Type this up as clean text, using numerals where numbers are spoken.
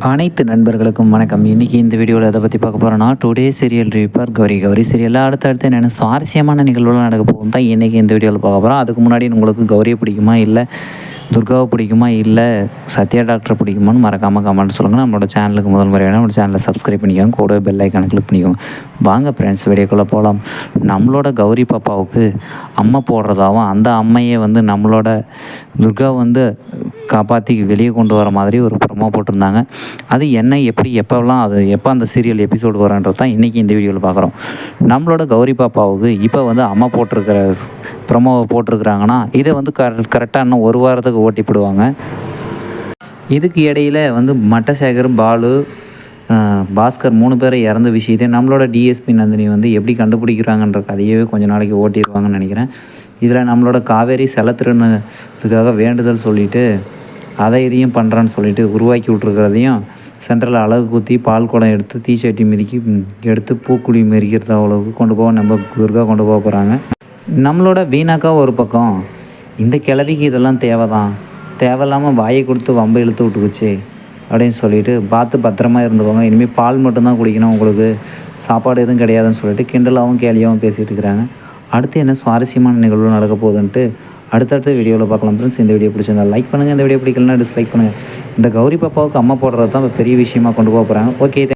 அனைத்து நண்பர்களுக்கும் வணக்கம். இன்றைக்கி இந்த வீடியோவில் எதை பற்றி பார்க்க போகிறோன்னா, டுடே சீரியல் ரிவ்யூ கௌரி சீரியலில் அடுத்தடுத்து என்னென்ன சுவாரஸ்யமான நிகழ்வுகள் நடக்க போகும் தான் இன்றைக்கி இந்த வீடியோவில் பார்க்க போகிறோம். அதுக்கு முன்னாடி உங்களுக்கு கௌரியை பிடிக்குமா, இல்லை துர்காவை பிடிக்குமா, இல்லை சத்யா டாக்டரை பிடிக்குமான்னு மறக்காமல் கமெண்ட் சொல்லுங்கள். நம்மளோட சேனலுக்கு முதல் முறையான நம்மளோட சேனலை சப்ஸ்கிரைப் பண்ணிக்கோங்க, கூட பெல் ஐக்கானை கிளிக் பண்ணிக்கோங்க. வாங்க ஃப்ரெண்ட்ஸ், வீடியோக்குள்ளே போகலாம். நம்மளோட கௌரி பாப்பாவுக்கு அம்மை போடுறதாகவும், அந்த அம்மையை நம்மளோட துர்காவை காப்பாற்றி வெளியே கொண்டு வர மாதிரி ஒரு ப்ரொமோ போட்டிருந்தாங்க. அது என்ன, எப்படி, எப்போல்லாம், அது எப்போ அந்த சீரியல் எபிசோடு வரன்றது தான் இன்றைக்கி இந்த வீடியோவில் பார்க்குறோம். நம்மளோட கௌரி பாப்பாவுக்கு இப்போ அம்மா போட்டிருக்கிற ப்ரொமோவை போட்டிருக்கிறாங்கன்னா, இதை கரெக்டாக இன்னும் ஒரு வாரத்துக்கு ஓட்டிப்பிடுவாங்க. இதுக்கு இடையில் மட்டசேகர், பாலு, பாஸ்கர் 3 பேரை இறந்த விஷயத்தை நம்மளோட டிஎஸ்பி நந்தினி எப்படி கண்டுபிடிக்கிறாங்கன்ற கதையவே கொஞ்சம் நாளைக்கு ஓட்டிடுவாங்கன்னு நினைக்கிறேன். இதில் நம்மளோட காவேரி செலத்திருனதுக்காக வேண்டுதல் சொல்லிவிட்டு அதை இதையும் பண்ணுறான்னு சொல்லிட்டு உருவாக்கி விட்ருக்கிறதையும், சென்ட்ரலில் அழகு குத்தி பால் குடம் எடுத்து தீச்சட்டி மிதிக்கி எடுத்து பூக்குழி மெரிக்கிறது அவ்வளோக்கு கொண்டு போக நம்ம துர்கா கொண்டு போக போகிறாங்க. நம்மளோட வீணாக்கா ஒரு பக்கம், இந்த கிழவிக்கு இதெல்லாம் தேவையில்லாமல் வாயை கொடுத்து வம்பை இழுத்து விட்டுக்குச்சு அப்படின்னு சொல்லிட்டு பார்த்து பத்திரமா இருந்துக்கோங்க, இனிமேல் பால் மட்டும்தான் குடிக்கணும், உங்களுக்கு சாப்பாடு எதுவும் கிடையாதுன்னு சொல்லிட்டு கிண்டலாகவும் கேலியாகவும் பேசிகிட்டு இருக்கிறாங்க. அடுத்து என்ன சுவாரஸ்யமான நிகழ்வு நடக்க போகுதுன்ட்டு அடுத்தடுத்த வீடியோவில் பார்க்கலாம் ஃப்ரெண்ட்ஸ். இந்த வீடியோ பிடிச்சிருந்தா லைக் பண்ணுங்கள், இந்த வீடியோ பிடிக்கலன்னா டிஸ்லைக் பண்ணுங்கள். இந்த கௌரி பாப்பாவுக்கு அம்மா போடுறது தான் பெரிய விஷயமாக கொண்டு போக போகிறாங்க. ஓகே.